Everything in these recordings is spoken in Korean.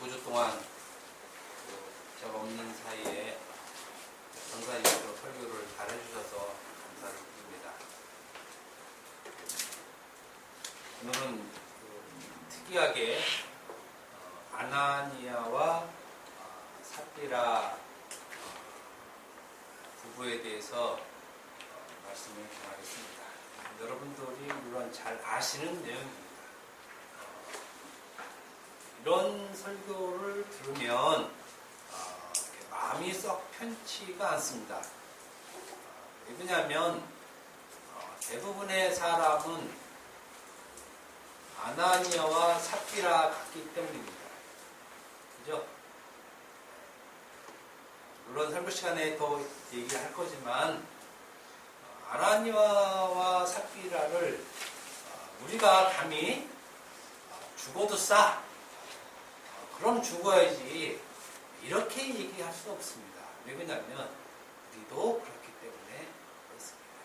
5주 동안 제가 없는 사이에 전사님으로 설교를 잘 해주셔서 감사를 드립니다. 오늘은 특이하게 아나니아와 삽비라 부부에 대해서 말씀을 전하겠습니다. 여러분들이 물론 잘 아시는 내용입니다. 이런 설교를 들으면 마음이 썩 편치가 않습니다. 왜냐하면 대부분의 사람은 아나니아와 삽비라 같기 때문입니다. 그죠? 물론 설교 시간에 더 얘기할 거지만 아나니아와 삽비라를 우리가 감히 죽어도 싸, 그럼 죽어야지, 이렇게 얘기할 수 없습니다. 왜 그러냐면 우리도 그렇기 때문에 그렇습니다.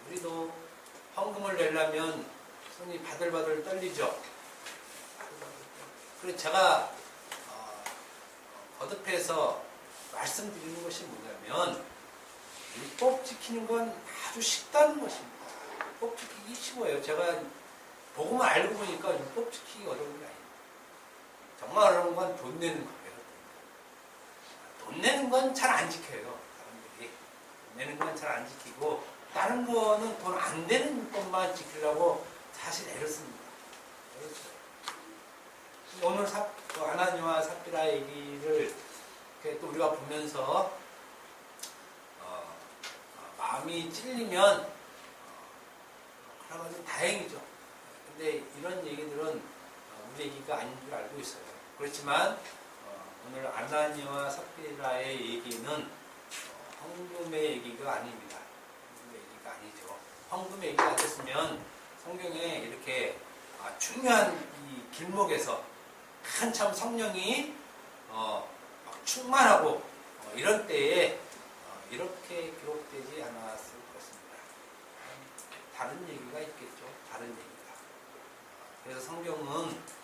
우리도 헌금을 내려면 손이 바들바들 떨리죠. 그래서 제가 거듭해서 말씀드리는 것이 뭐냐면 율법 지키는 건 아주 쉽다는 것입니다. 율법 지키기 쉬워요. 제가 복음을 알고 보니까 율법 지키기 어려운 게 아니에요. 정말 어려운 건 돈 내는 거예요. 돈 내는 건 잘 안 지켜요. 사람들이. 돈 내는 건 잘 안 지키고 다른 거는 돈 안 되는 율법만 지키려고 사실 애를 씁니다. 오늘 아나니아와 삽비라 얘기를 또 우리가 보면서 마음이 찔리면 그러면 다행이죠. 근데 이런 얘기들은 우리 얘기가 아닌 줄 알고 있어요. 그렇지만 오늘 아나니아와 삽비라의 얘기는 헌금의 얘기가 아닙니다. 헌금의 얘기가 아니죠. 헌금의 얘기가 됐으면 성경에 이렇게 중요한 이 길목에서 한참 성령이 충만하고 이런 때에 이렇게 기록되지 않았을 것입니다. 다른 얘기가 있겠죠. 다른 얘기가. 그래서 성경은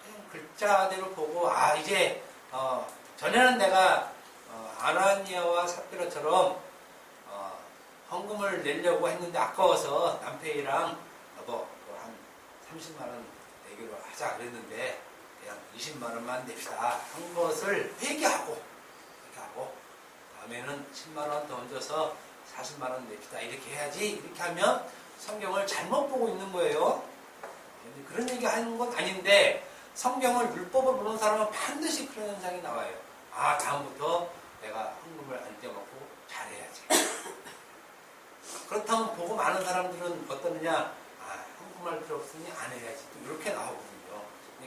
그냥 글자대로 보고 이제 전에는 내가 아나니아와 삽비라처럼 헌금을 내려고 했는데 아까워서 남편이랑 너도 한 30만 원 내기로 하자 그랬는데 그냥 20만 원만 냅시다 한 것을 회개하고 다음에는 10만 원 더 얹어서 40만 원 냅시다 이렇게 해야지. 이렇게 하면 성경을 잘못 보고 있는 거예요. 그런 얘기 하는 건 아닌데 성경을 율법을 보는 사람은 반드시 그런 현상이 나와요. 다음부터 내가 헌금을 안 떼어먹고 잘해야지. 그렇다면 복음 아는 사람들은 어떠느냐? 헌금할 필요 없으니 안 해야지. 또 이렇게 나오거든요.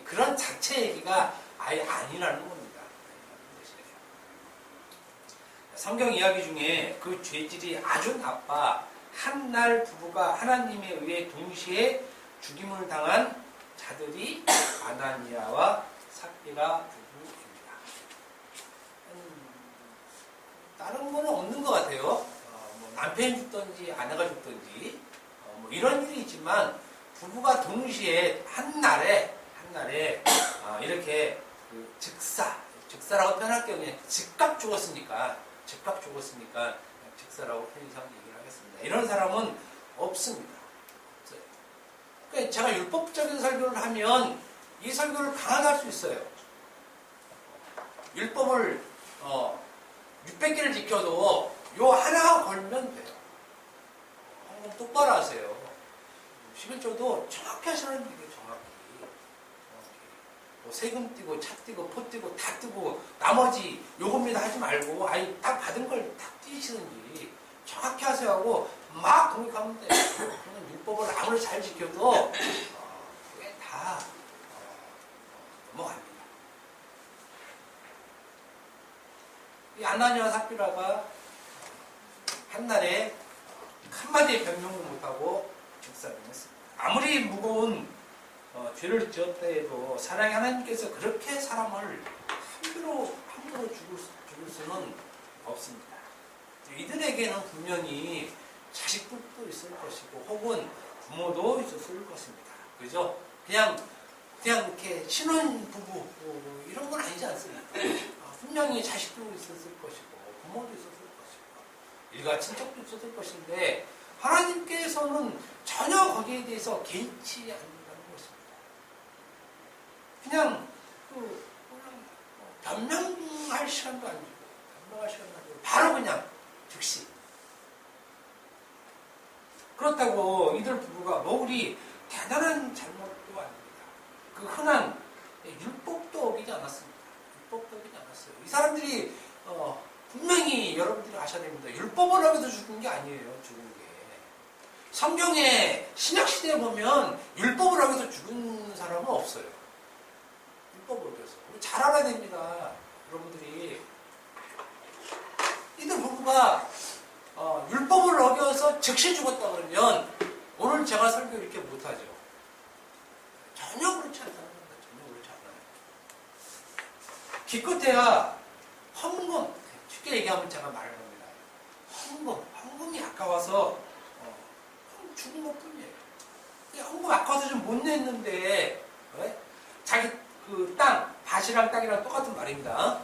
그런 자체 얘기가 아예 아니라는 겁니다. 성경 이야기 중에 그 죄질이 아주 나빠 한날 부부가 하나님에 의해 동시에 죽임을 당한 자들이 아나니아와 삽비라 부부입니다. 다른 거는 없는 것 같아요. 남편이 죽든지 아내가 죽든지 이런 일이 있지만 부부가 동시에 한날에 이렇게 즉사라고 표현할게요. 그냥 즉각 죽었으니까 즉사라고 편의상 얘기를 하겠습니다. 이런 사람은 없습니다. 그러니까 제가 율법적인 설교를 하면 이 설교를 강하게 할 수 있어요. 율법을 600개를 지켜도 요 하나 걸면 돼요. 헌금 똑바로 하세요. 11조도 정확히 하시는 얘기예요. 정확히. 세금 떼고 차 떼고 포 떼고 다 떼고 나머지 요금이나 하지 말고 딱 받은 걸 다 떼시든지 정확히 하세요 하고 막 공격하면 돼요. 그러면 율법을 아무리 잘 지켜도 그게 다 넘어갑니다. 이 아나니아와 삽비라가 한날에 한마디의 변명도 못하고 즉사를 했습니다. 아무리 무거운 죄를 지었다 해도 사랑의 하나님께서 그렇게 사람을 함부로 죽을 수는 없습니다. 이들에게는 분명히 자식들도 있을 것이고 혹은 부모도 있었을 것입니다. 그죠? 그냥 그냥 이렇게 신혼 부부 이런 건 아니지 않습니까? 분명히 자식도 있었을 것이고 부모도 있었을 것이고 일가 친척도 있었을 것인데 하나님께서는 전혀 거기에 대해서 개의치 않는다는 것입니다. 그냥 변명할 시간도 안 주고 변명할 시간도 안 주고 바로 그냥 즉시. 그렇다고 이들 부부가 뭐 우리 대단한 잘못도 아닙니다. 그 흔한 율법도 어기지 않았습니다. 율법도 어기지 않았어요. 이 사람들이 분명히 여러분들이 아셔야 됩니다. 율법을 어겨서 죽은 게 아니에요. 죽은 게. 성경에 신약시대에 보면 율법을 어겨서 죽은 사람은 없어요. 율법을 어겨서. 잘 알아야 됩니다. 여러분들이. 이들 부부가 율법을 어겨서 즉시 죽었다 그러면 오늘 제가 설교 이렇게 못하죠. 전혀 그렇지 않다는 겁니다. 전혀 그렇지 않아요. 기껏해야 헌금, 쉽게 얘기하면 제가 말을 합니다. 헌금이 아까워서 죽은 것 뿐이에요. 헌금 아까워서 좀 못 냈는데 왜? 자기 그 땅, 밭이랑 땅이랑 똑같은 말입니다.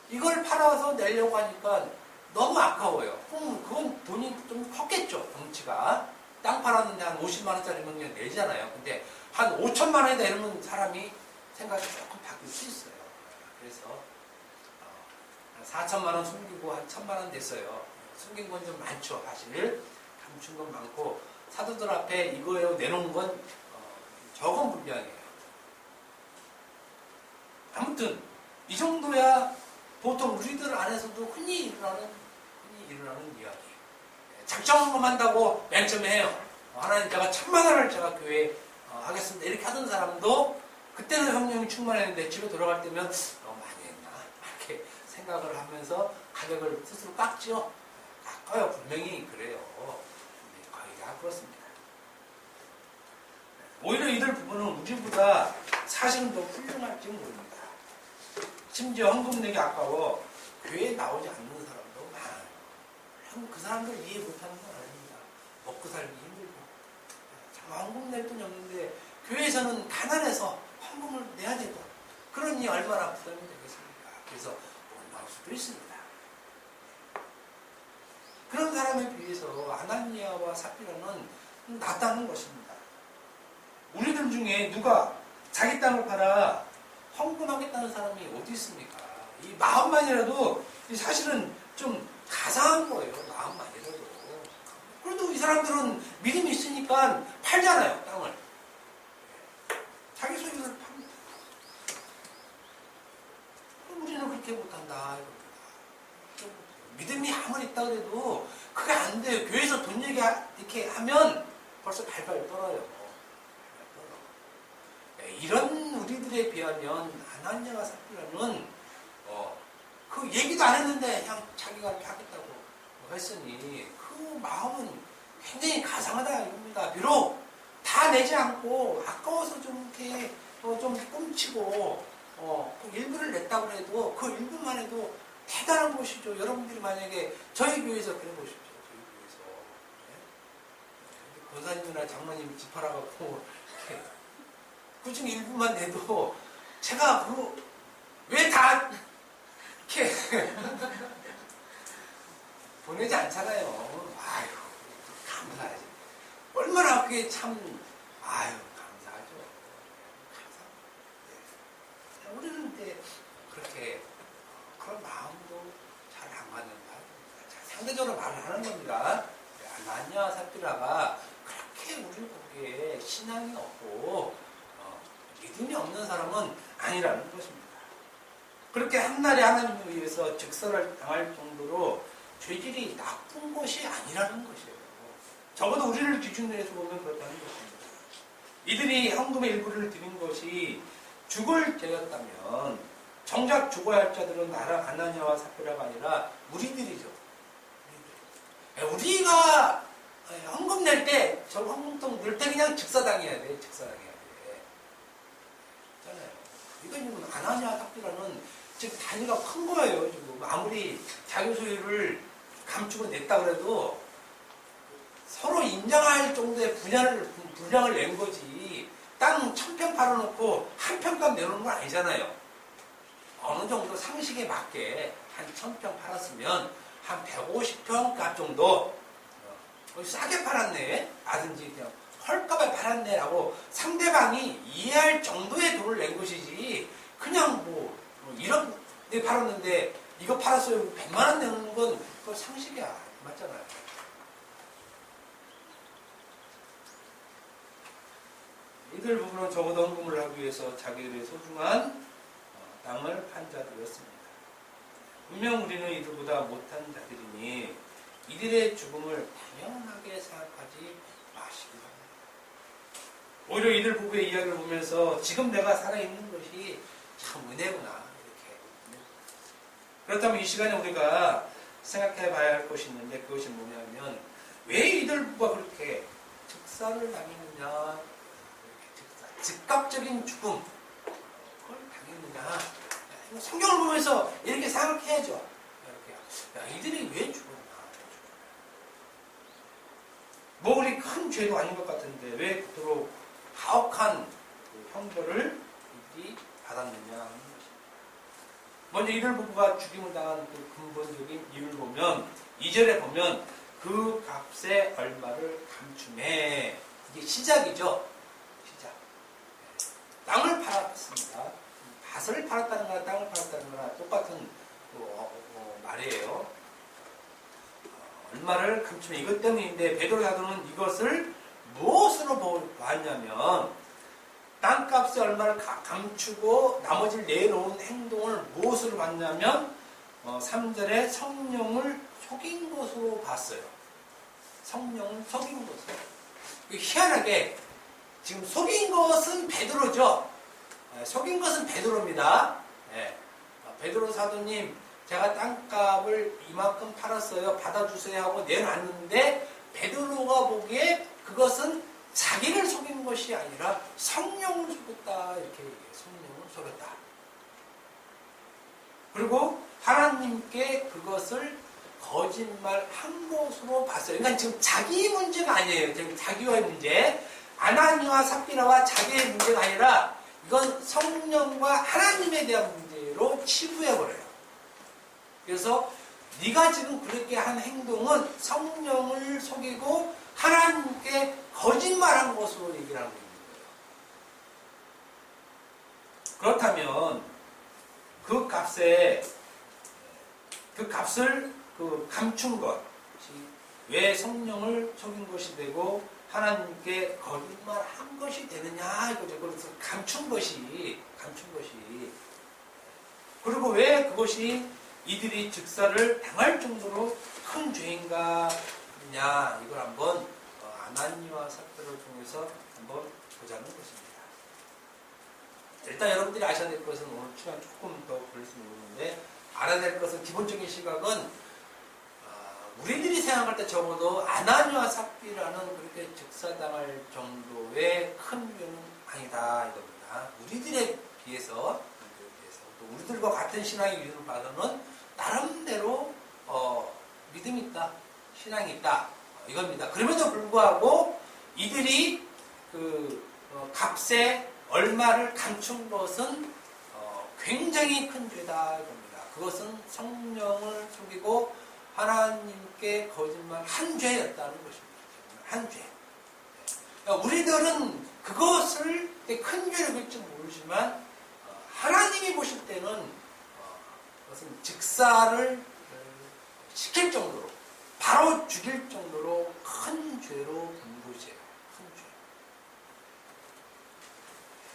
이걸 팔아서 내려고 하니까 너무 아까워요. 그건 돈이 좀 컸겠죠, 덩치가. 땅 팔았는데 한 50만원짜리면 그냥 내잖아요. 근데 한 5천만 원이다 이러면 사람이 생각이 조금 바뀔 수 있어요. 그래서 4천만 원 숨기고 한 1,000만 원 됐어요. 숨긴 건 좀 많죠, 사실. 감춘 건 많고 사도들 앞에 이거예요 내놓은 건 적은 분량이에요. 아무튼 이 정도야 보통 우리들 안에서도 흔히 일어나는 이야기. 작정금 한다고 맨 처음에 해요. 하나님 제가 1,000만 원을 제가 교회에 하겠습니다. 이렇게 하던 사람도 그때는 성령이 충만했는데 집에 돌아갈 때면 많이 했나 이렇게 생각을 하면서 가격을 스스로 깎죠. 깎아요. 분명히 그래요. 거의 다 그렇습니다. 오히려 이들 부부는 우리보다 사실은 더 훌륭할지 모릅니다. 심지어 헌금 내기 아까워 교회에 나오지 않는 사람도 많아요. 그 사람들 이해 못하는 건 아닙니다. 먹고 살기 힘들고 헌금 낼 돈이 없는데 교회에서는 가난해서 헌금을 내야 되고 그러니 얼마나 부담이 되겠습니까? 그래서 못 나올 수도 있습니다. 그런 사람에 비해서 아나니아와 삽비라는 낫다는 것입니다. 우리들 중에 누가 자기 땅을 팔아 헌금하겠다는 사람이 어디 있습니까? 이 마음만이라도 사실은 좀 가상한 거예요. 마음만이라도. 그래도 이 사람들은 믿음이 있으니까 팔잖아요. 땅을. 자기 소유를 팝니다. 우리는 그렇게 못한다. 믿음이 아무리 있다 그래도 그게 안 돼요. 교회에서 돈 얘기 이렇게 하면 벌써 발발 떨어요. 이런 우리들에 비하면 아나니아와 삽비라는 그 얘기도 안 했는데 그냥 자기가 이렇게 하겠다고 했으니 그 마음은 굉장히 가상하다 이겁니다. 비록 다 내지 않고 아까워서 좀 이렇게 좀 꼼치고 그 일부를 냈다고 해도 그 일부만 해도 대단한 것이죠. 여러분들이 만약에 저희 교회에서 그래 보십시오. 저희 교회에서 권사님이나 장로님이 집하라고 그중 일부만 내도 제가 왜 다 이렇게 보내지 않잖아요. 아유 감사하지. 얼마나 그게 참 감사하죠. 감사합니다. 우리는 이제 그렇게 그런 마음도 잘 안 갖는다. 상대적으로 말을 하는 겁니다. 아나니아와 삽비라가 그렇게 우리를 보기에 신앙이 없고 믿음이 없는 사람은 아니라는 것입니다. 그렇게 한날에 하나님을 위해서 즉설을 당할 정도로 죄질이 나쁜 것이 아니라는 것이에요. 적어도 우리를 기준으로 해서 보면 그렇다는 것입니다. 이들이 헌금의 일부를 드린 것이 죽을 죄였다면 정작 죽어야 할 자들은 아나니아와 삽비라가 아니라 우리들이죠. 우리가 헌금 낼 때 저 헌금통 넣을 때 그냥 즉사당해야 돼. 즉사당해야 돼. 있잖아요. 이건 아나니아와 삽비라는 지금 단위가 큰 거예요. 지금 아무리 자기 소유를 감추고 냈다 그래도 서로 인정할 정도의 분량을 낸 거지. 땅 1000평 팔아놓고 한 평값 내놓는 건 아니잖아요. 어느 정도 상식에 맞게 한 1000평 팔았으면 한 150평 값 정도 싸게 팔았네 라든지 그냥 헐값에 팔았네 라고 상대방이 이해할 정도의 돈을 낸 것이지, 그냥 뭐 1억 내 팔았는데 이거 팔았어요 100만원 내는 건 그거 상식이야. 맞잖아요. 이들 부부는 적어도 헌금을 하기 위해서 자기들의 소중한 땅을 판 자들이었습니다. 분명 우리는 이들보다 못한 자들이니 이들의 죽음을 당연하게 생각하지 마시기 바랍니다. 오히려 이들 부부의 이야기를 보면서 지금 내가 살아있는 것이 참 은혜구나 이렇게. 그렇다면 이 시간에 우리가 생각해 봐야 할 것이 있는데, 그것이 뭐냐면 왜 이들 부부가 그렇게 즉사를 당했느냐, 즉각적인 죽음 그걸 당했느냐. 성경을 보면서 이렇게 생각해야죠. 이렇게. 야, 이들이 왜 죽었나? 뭐 우리 큰 죄도 아닌 것 같은데 왜 그토록 가혹한 그 형벌을 이들이 받았느냐 하는 것입니다. 먼저 이들 부부가 죽임을 당한 그 근본적인 이유를 보면 2절에 보면 그 값의 얼마를 감춤해. 이게 시작이죠. 시작. 땅을 팔았습니다. 밭을 팔았다는 거나 땅을 팔았다는 거나 똑같은 말이에요. 얼마를 감추면 이것 때문인데, 베드로 사도는 이것을 무엇으로 보았냐면 땅값의 얼마를 감추고 나머지를 내놓은 행동을 무엇으로 봤냐면 3절에 성령을 속인 것으로 봤어요. 성령을 속인 것으로. 희한하게 지금 속인 것은 베드로죠. 속인 것은 베드로입니다. 베드로 사도님, 제가 땅값을 이만큼 팔았어요. 받아주세요 하고 내놨는데, 베드로가 보기에 그것은 자기를 속인 것이 아니라 성령을 속였다. 이렇게 얘기해요. 성령을 속였다. 그리고 하나님께 그것을 거짓말한 것으로 봤어요. 그러니까 지금 자기 문제가 아니에요. 지금 자기와의 문제. 아나니와 삽비라와 자기의 문제가 아니라 이건 성령과 하나님에 대한 문제로 치부해버려요. 그래서 네가 지금 그렇게 한 행동은 성령을 속이고 하나님께 거짓말한 것으로 얘기를 하고 있는 거예요. 그렇다면 그 값을 감춘 것이 왜 성령을 속인 것이 되고 하나님께 거짓말한 것이 되느냐 이거죠. 그래서 감춘 것이 그리고 왜 그것이 이들이 즉사를 당할 정도로 큰 죄인가 냐, 이걸 한번 아나니와 삽비라를 통해서 한번 보자는 것입니다. 일단 여러분들이 아셔야 될 것은, 오늘 시간 조금 더 걸릴 수 있는데 알아야 될 것은, 기본적인 시각은 우리들이 생각할 때 적어도 아나니와 삽비라는 그렇게 즉사당할 정도의 큰 죄는 아니다 이겁니다. 우리들에 비해서 또 우리들과 같은 신앙의 이유를 받으면 나름대로 믿음이 있다, 신앙이 있다 이겁니다. 그럼에도 불구하고 이들이 값의 얼마를 감춘 것은 굉장히 큰 죄다 이겁니다. 그것은 성령을 속이고 하나님께 거짓말 한 죄였다는 것입니다. 한 죄. 우리들은 그것을 큰 죄로 볼지 모르지만 하나님이 보실 때는 그것은 즉사를 시킬 정도로, 바로 죽일 정도로 큰 죄로 본 것이에요. 큰 죄.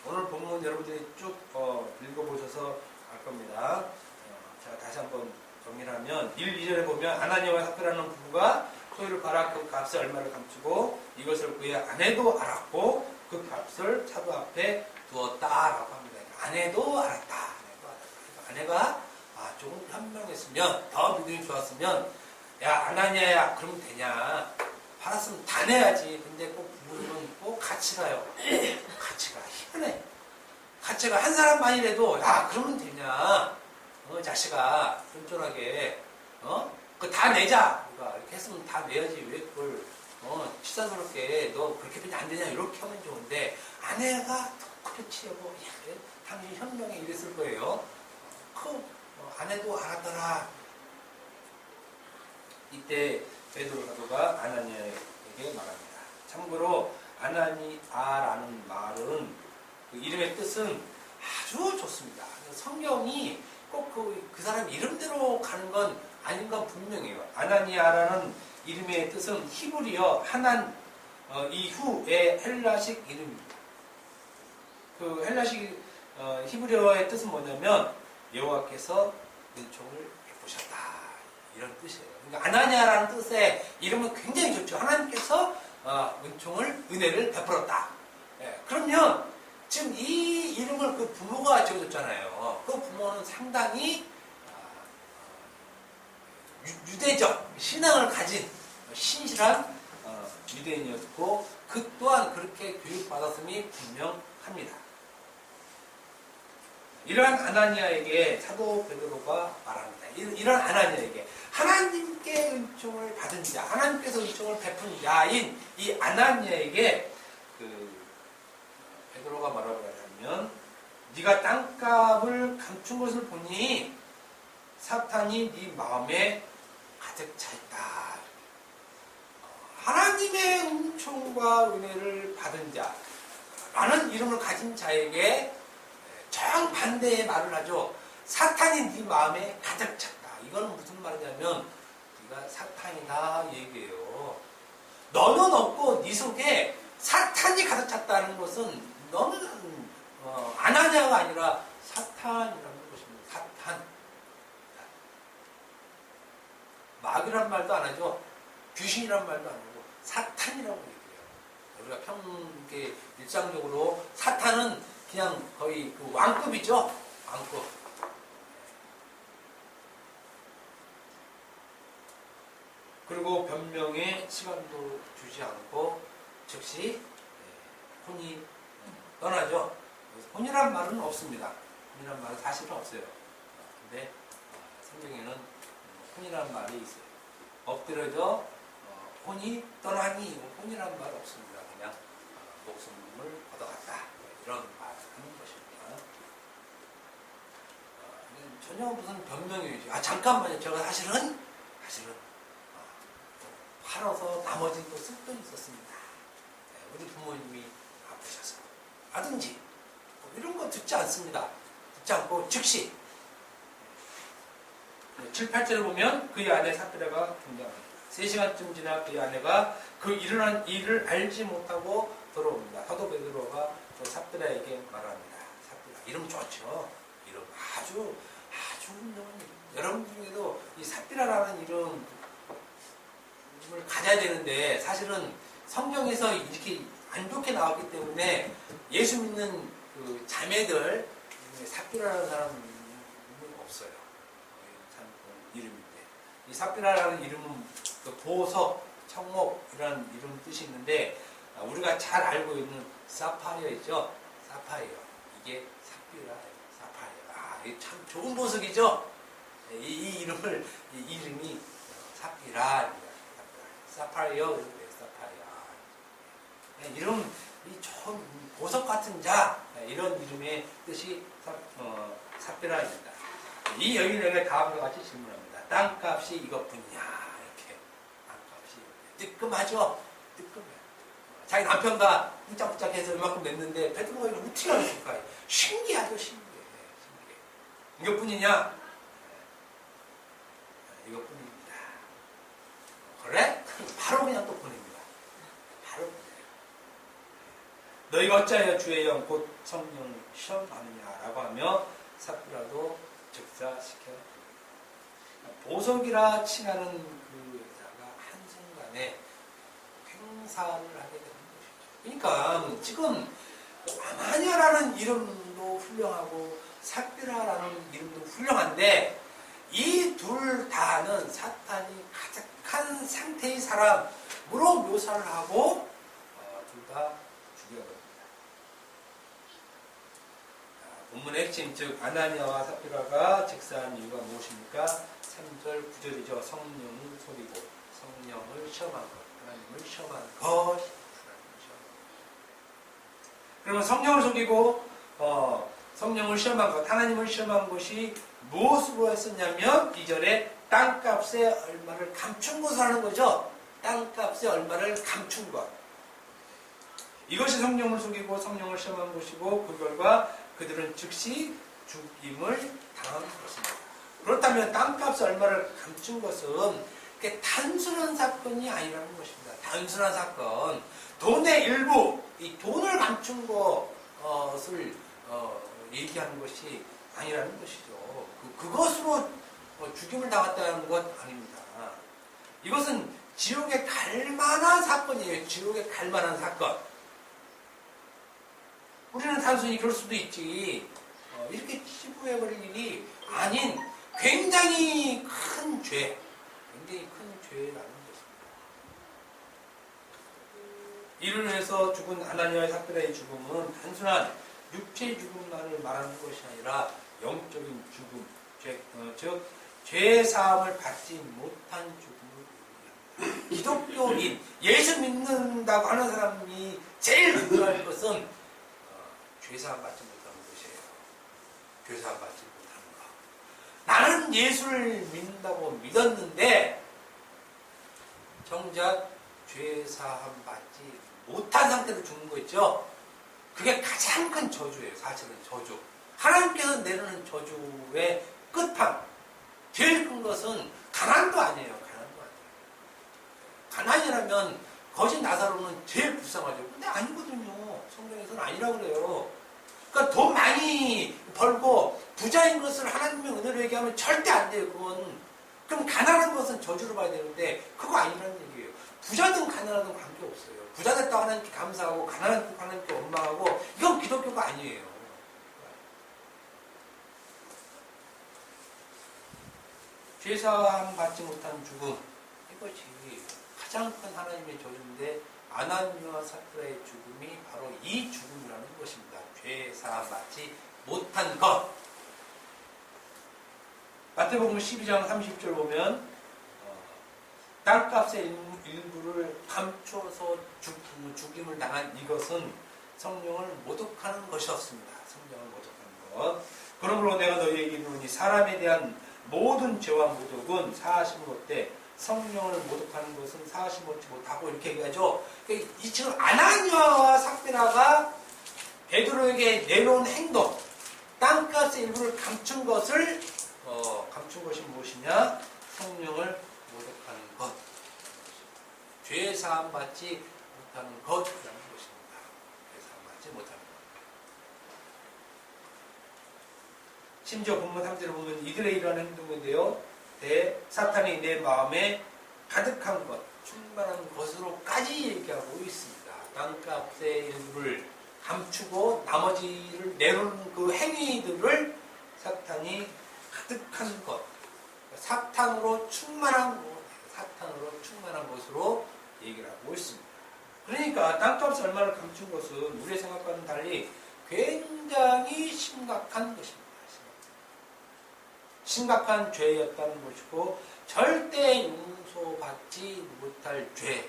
오늘 본문 여러분들이 쭉 읽어보셔서 알 겁니다. 제가 다시 한번 정리를 하면 1, 2절에 보면 아나니와 삽비라는 부부가 소유를 팔아 그 값의 얼마를 감추고 이것을 그의 아내도 알았고 그 값을 사도 앞에 두었다라고 합니다. 아내도 알았다. 아내가 조금 현명했으면, 더 믿음이 좋았으면, 야 아나니아야 그러면 되냐, 팔았으면 다 내야지. 근데 꼭 부부는 꼭 같이 가요. 같이 가. 희한해. 같이 가. 한 사람만이라도 야 그러면 되냐, 자식아 쫀쫀하게 그거 다 내자. 이렇게 했으면 다 내야지. 왜 그걸 치사스럽게 너 그렇게 그냥 안 되냐 이렇게 하면 좋은데 아내가 그렇지 여보 야, 당신 현명해 이랬을 거예요. 아내도 알았더라. 이때 베드로 사도가 아나니아에게 말합니다. 참고로 아나니아라는 말은 그 이름의 뜻은 아주 좋습니다. 성경이 꼭 그 사람 이름대로 가는 건 아닌 건 분명해요. 아나니아라는 이름의 뜻은 히브리어 하난 이후의 헬라식 이름입니다. 그 헬라식 히브리어의 뜻은 뭐냐면 여호와께서 은총을 베푸셨다 이런 뜻이에요. 그러니까 아나니아라는 뜻의 이름은 굉장히 좋죠. 하나님께서 은혜를 베풀었다. 예, 그러면 지금 이 이름을 그 부모가 지어줬잖아요. 그 부모는 상당히 유대적 신앙을 가진 신실한 유대인이었고 그 또한 그렇게 교육받았음이 분명합니다. 이러한 아나니아에게 사도 베드로가 말합니다. 이런 아나니아에게 하나님께 은총을 받은 자, 하나님께서 은총을 베푼 자인 이 아나니아에게 베드로가 뭐라고 하냐면 네가 땅값을 감춘 것을 보니 사탄이 네 마음에 가득 차 있다. 하나님의 은총과 은혜를 받은 자라는 이름을 가진 자에게 정반대의 말을 하죠. 사탄이 네 마음에 가득 찼다. 이건 무슨 말이냐면 네가 사탄이다 얘기예요. 너는 없고 네 속에 사탄이 가득 찼다는 것은 너는 아나니아가 아니라 사탄이라는 것입니다. 사탄. 마귀란 말도 안 하죠. 귀신이란 말도 안 하고 사탄이라고 얘기해요. 우리가 일상적으로 사탄은 그냥 거의 그 왕급이죠. 왕급. 그리고 변명의 시간도 주지 않고 즉시 혼이 떠나죠. 혼이란 말은 없습니다. 혼이란 말은 사실은 없어요. 근데 성경에는 혼이란 말이 있어요. 엎드려져 혼이 떠나니 혼이란 말 없습니다. 그냥 목숨을 얻어갔다. 이런 말을 하는 것입니다. 전혀 무슨 변명이지. 잠깐만요. 제가 사실은 팔아서 나머지는 또 쓸 돈이 있었습니다. 우리 부모님이 아프셔서 하든지 이런 거 듣지 않습니다. 듣지 않고 즉시 7, 8절을 보면 그의 아내 삽비라가 등장합니다. 3시간쯤 지나 그의 아내가 그 일어난 일을 알지 못하고 돌아옵니다. 사도 베드로가 또 삽비라에게 말합니다. 삽비라 이름 좋죠. 이름 아주 훌륭한 이름. 여러분 중에도 이 삽비라라는 이름을 가져야 되는데 사실은 성경에서 이렇게 안 좋게 나왔기 때문에 예수 믿는 그 자매들 삽비라라는 사람은 없어요. 참 이름인데 이 삽비라라는 이름은 그 보석, 청목이라는 이름 뜻이 있는데 우리가 잘 알고 있는 사파이어 있죠? 사파이어 이게 삽비라예요. 사파이어. 이게 참 좋은 보석이죠? 이 이름이 삽비라. 사파이어, 사파이어. 이름, 이 좋은 보석 같은 자, 이런 이름의 뜻이 삽비라입니다. 이 여인에게 다음과 같이 질문합니다. 땅값이 이것뿐이냐? 이렇게. 땅값이. 뜨끔하죠? 뜨끔해요. 자기 남편과 훌쩍훌쩍해서 이만큼 냈는데, 베드로가 이걸 어떻게 알았을까요? 신기하죠, 신기해. 이것뿐이냐? 이것뿐입니다. 그래? 바로 그냥 또 보냅니다. 바로 보내요. 너희가 어찌하여 주의 영 곧 성령 시험하느냐라고 하며 삽비라도 즉사시켜 보석이라 칭하는 그 여자가 한순간에 횡사를 하게 되는 것이죠. 그러니까 지금 아나니아라는 이름도 훌륭하고 삽비라라는 이름도 훌륭한데 이 둘 다는 사탄이 가득한 상태의 사람으로 묘사를 하고 둘 다 죽여버립니다. 본문의 핵심 즉 아나니아와 삽비라가 직사한 이유가 무엇입니까? 3절 9절이죠. 성령을 속이고 성령을 시험한 것. 하나님을 시험하는 것이. 그러면 성령을 속이고 성령을 시험한 것, 하나님을 시험한 것이 무엇으로 했었냐면 2절에 땅값의 얼마를 감춘 것을 하는 거죠. 땅값의 얼마를 감춘 것. 이것이 성령을 속이고 성령을 시험한 것이고 그 결과 그들은 즉시 죽임을 당한 것입니다. 그렇다면 땅값의 얼마를 감춘 것은 그게 단순한 사건이 아니라는 것입니다. 단순한 사건. 돈의 일부, 이 돈을 감춘 것을 얘기하는 것이 아니라는 것이죠. 그것으로 죽임을 당했다는 것 아닙니다. 이것은 지옥에 갈 만한 사건이에요. 지옥에 갈 만한 사건. 우리는 단순히 그럴 수도 있지. 이렇게 치부해버릴 일이 아닌 굉장히 큰 죄. 굉장히 큰 죄라는 것입니다. 이를 위해서 죽은 아나니아와 삽비라의 죽음은 단순한 육체의 죽음만을 말하는 것이 아니라 영적인 죽음, 즉 죄사함을 받지 못한 죽음을 얘기합니다. 기독교인, 예수 믿는다고 하는 사람이 제일 분노할 것은 죄사함 받지 못하는 것이에요. 죄사함 받지 못하는 것. 나는 예수를 믿는다고 믿었는데 정작 죄사함 받지 못한 상태로 죽는 거 있죠. 그게 가장 큰 저주예요. 사실은 저주. 하나님께서 내리는 저주의 끝판. 제일 큰 것은 가난도 아니에요. 가난도 아니에요. 가난이라면 거짓 나사로는 제일 불쌍하죠. 근데 아니거든요. 성경에서는 아니라고 그래요. 그러니까 돈 많이 벌고 부자인 것을 하나님의 은혜로 얘기하면 절대 안 돼요. 그건. 그럼 가난한 것은 저주로 봐야 되는데 그거 아니라는 얘기예요. 부자든 가난하든 관계없어요. 부자 됐다고 하나님께 감사하고 가난한 하나님께 원망하고 이건 기독교가 아니에요. 죄사함 받지 못한 죽음, 이것이 가장 큰 하나님의 저주인데 아나니아와 삽비라의 죽음이 바로 이 죽음이라는 것입니다. 죄사함 받지 못한 것. 마태복음 12장 30절 보면 땅값의 일부를 감춰서 죽임을 당한 이것은 성령을 모독하는 것이었습니다. 성령을 모독하는 것. 그러므로 내가 너희에게 이르노니 사람에 대한 모든 죄와 모독은 사하심을 얻되 성령을 모독하는 것은 사하심 얻지 못하고 이렇게 얘기하죠. 이 지금 아나니아와 삽비라가 베드로에게 내놓은 행동, 땅값의 일부를 감춘 것을 감춘 것이 무엇이냐? 성령을 모독하는 것. 죄 사함 받지 못하는 것이라는 것입니다. 죄 사함 받지 못하는 것. 심지어 본문 3절을 보면 이들의 이러한 행동인데요. 사탄이 내 마음에 가득한 것, 충만한 것으로까지 얘기하고 있습니다. 땅값의 일부를 감추고 나머지를 내놓는 그 행위들을 사탄이 가득한 것, 사탄으로 충만한 것으로 얘기를 하고 있습니다. 그러니까 땅값을 얼마를 감춘 것은 우리의 생각과는 달리 굉장히 심각한 것입니다. 심각한 죄였다는 것이고 절대 용서받지 못할 죄.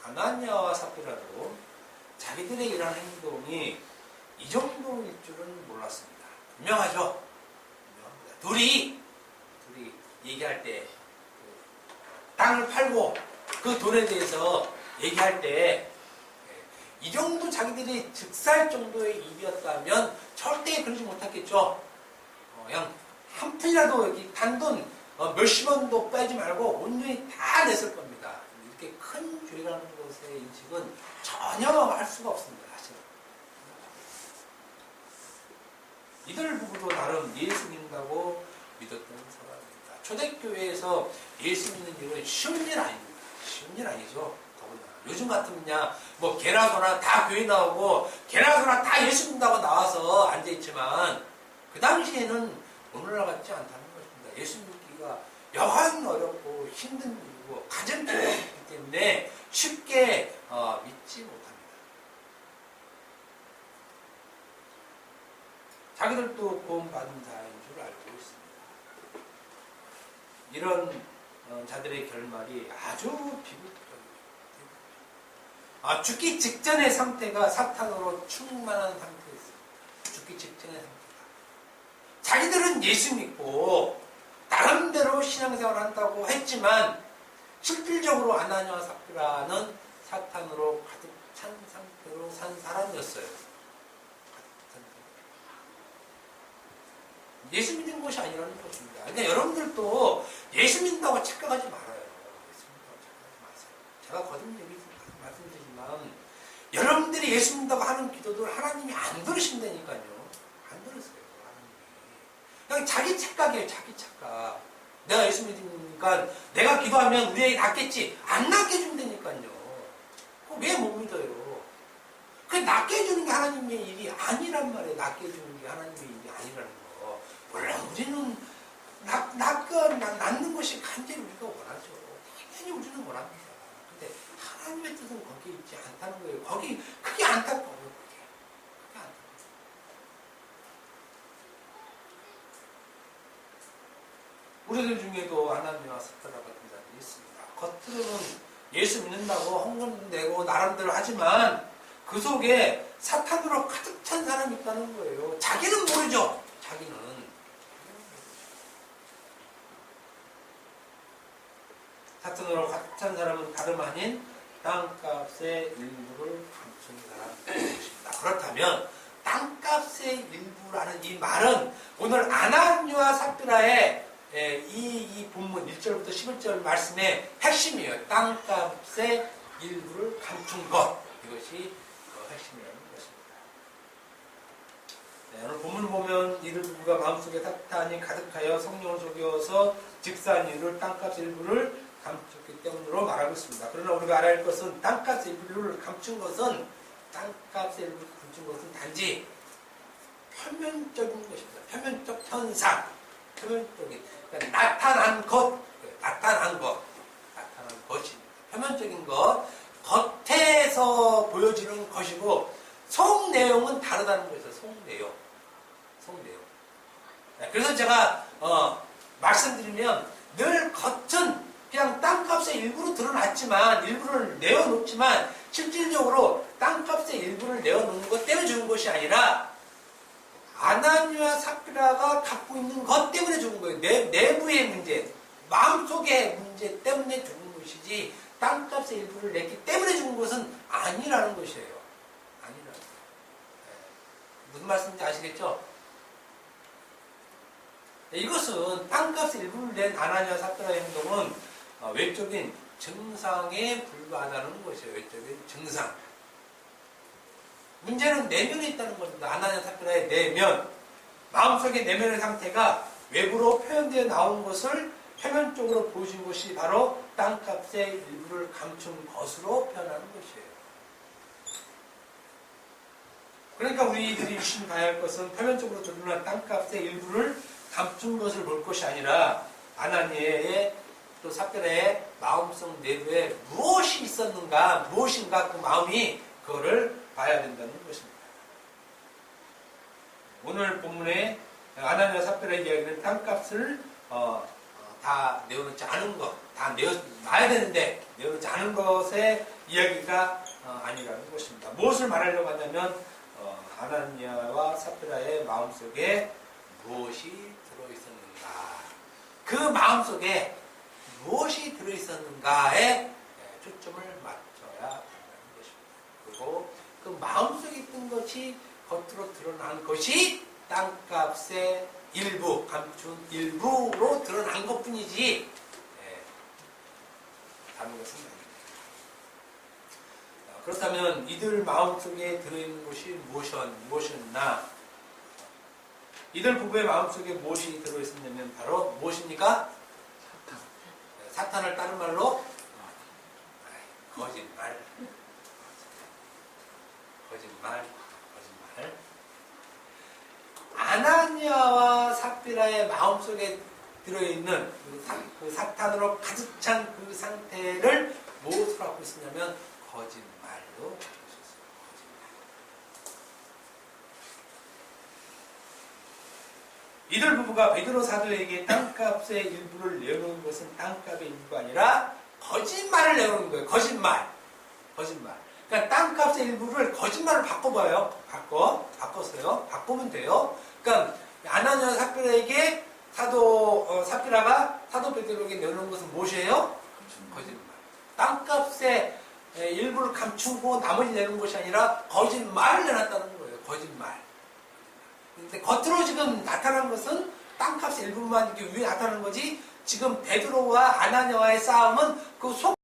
아나니아와 삽비라도 자기들의 이러한 행동이 이 정도일 줄은 몰랐습니다. 분명하죠? 분명합니다. 둘이 얘기할 때 땅을 팔고 그 돈에 대해서 얘기할 때 이 정도 자기들이 즉살 정도의 입이었다면 절대 그러지 못했겠죠. 그냥 한 푼이라도 여기 단돈 몇십원도 빼지 말고 온전히 다 냈을 겁니다. 이렇게 큰 죄라는 것의 인식은 전혀 할 수가 없습니다. 사실. 이들 부부도 나름 예수 믿는다고 믿었던 사람입니다. 초대교회에서 예수 믿는 일은 쉬운 일 아닙니다. 쉬운 일 아니죠. 요즘 같으면야 뭐 개라소나 다 교회 나오고 개라소나 다 예수 믿는다고 나와서 앉아있지만 그 당시에는 오늘날 같지 않다는 것입니다. 예수 믿기가 여간 어렵고 힘든 일이고 가정적이기 때문에 쉽게 믿지 못합니다. 자기들도 구원받은 자인 줄 알고 있습니다. 이런 자들의 결말이 아주 비극적이죠. 죽기 직전의 상태가 사탄으로 충만한 상태였어요. 죽기 직전의 상태가. 자기들은 예수 믿고 나름대로 신앙생활을 한다고 했지만 실질적으로 아나니아와 삽비라는 사탄으로 가득 찬 상태로 산 사람이었어요. 예수 믿는 것이 아니라는 것입니다. 그러니까 여러분들도 예수 믿는다고 착각하지 말아요. 예수 믿는다고 착각하지 마세요. 제가 거듭 말씀드리지만 여러분들이 예수 믿는다고 하는 기도들 하나님이 안 들으신다니까요. 안 들으세요. 하나님이. 그냥 자기 착각이에요. 자기 착각. 내가 예수 믿으니까 내가 기도하면 우리 애기 낫겠지. 안 낫게 해준다니까요. 왜 못 믿어요? 그 낫게 해주는 게 하나님의 일이 아니란 말이에요. 낫게 해주는 게 하나님의 일이 아니라는 거. 물론 우리는 낫는 것이 간절히 우리가 원하죠. 당연히 우리는 원합니다. 근데 하나님의 뜻은 거기에 있지 않다는 거예요. 그게 안타까워요. 그게 안타까워요. 우리들 중에도 아나니아와 삽비라 같은 자들이 있습니다. 겉으로는 예수 믿는다고 헌금 내고 나름대로 하지만 그 속에 사탄으로 가득 찬 사람이 있다는 거예요. 자기는 모르죠. 자기는. 사탄으로 가득 찬 사람은 다름 아닌 땅값의 일부를 감춘 사람인 것입니다. 그렇다면 땅값의 일부라는 이 말은 오늘 아나니아와 삽비라의 이 본문 1절부터 11절 말씀의 핵심이에요. 땅값의 일부를 감춘 것. 이것이 핵심이라는 것입니다. 오늘 본문을 보면 이들 부부가 마음속에 사탄이 가득하여 성령을 속여서 즉사한 이유를 땅값의 일부를 감췄기 때문으로 말하고 있습니다. 그러나 우리가 알아야 할 것은 땅값의 일부를 감춘 것은 단지 표면적인 것입니다. 표면적 현상, 표면적인 그러니까 나타난 것입니다. 표면적인 것, 겉에서 보여지는 것이고 속 내용은 다르다는 거죠. 속 내용. 그래서 제가 말씀드리면 늘 겉은 그냥 땅값의 일부로 드러났지만 일부를 내어놓지만 실질적으로 땅값의 일부를 내어놓는 것 때문에 죽은 것이 아니라 아나니아와 삽비라가 갖고 있는 것 때문에 죽은 거예요. 내부의 문제, 마음속의 문제 때문에 죽은 것이지 땅값의 일부를 냈기 때문에 죽은 것은 아니라는 것이에요. 아니라는 거예요. 무슨 말씀인지 아시겠죠? 이것은 땅값의 일부를 낸 아나니아와 삽비라의 행동은 외적인 증상에 불과하다는 것이에요. 외적인 증상. 문제는 내면에 있다는 겁니다. 아나니아와 삽비라의 내면. 마음속의 내면의 상태가 외부로 표현되어 나온 것을 표면적으로 보여준 것이 바로 땅값의 일부를 감춘 것으로 표현하는 것이에요. 그러니까 우리들이 유심히 봐야 할 것은 표면적으로 드러난 땅값의 일부를 감춘 것을 볼 것이 아니라 아나니아의 또 삽비라의 마음속 내부에 무엇이 있었는가, 무엇인가 그 마음이 그거를 봐야 된다는 것입니다. 오늘 본문에 아나니아와 삽비라의 이야기는 땅값을 다 내어놓지 않은 것, 다 내어놔야 되는데 내어놓지 않은 것의 이야기가 아니라는 것입니다. 무엇을 말하려고 하냐면 아나니아와 삽비라의 마음속에 무엇이 들어있었는가, 그 마음속에 무엇이 들어있었는가에 초점을 맞춰야 한다는 것입니다. 그리고 그 마음속에 있던 것이 겉으로 드러난 것이 땅값의 일부, 감춘 일부로 드러난 것 뿐이지 다른 것은 아닙니다. 그렇다면 이들 마음속에 들어있는 것이 무엇이었나? 이들 부부의 마음속에 무엇이 들어있었냐면 바로 무엇입니까? 사탄을 다른 말로 거짓말. 아나니아와 삽비라의 마음속에 들어있는 그 사탄으로 가득 찬 그 상태를 무엇으로 갖고 있었냐면 거짓말로 갖고 있었어요. 이들 부부가 베드로 사도에게 땅값의 일부를 내놓은 것은 땅값의 일부가 아니라 거짓말을 내놓은 거예요. 거짓말. 그러니까 땅값의 일부를 거짓말을 바꿔봐요. 바꿨어요. 바꾸면 돼요. 그러니까 아나니아 삽비라에게 삽비라가 사도 베드로에게 내놓은 것은 무엇이에요? 거짓말. 땅값의 일부를 감추고 나머지 내놓은 것이 아니라 거짓말을 내놨다는 거예요. 거짓말. 근데 겉으로 지금 나타난 것은 땅값의 일부만 이렇게 위에 나타나는 거지, 지금 베드로와 아나니아와의 싸움은 그 속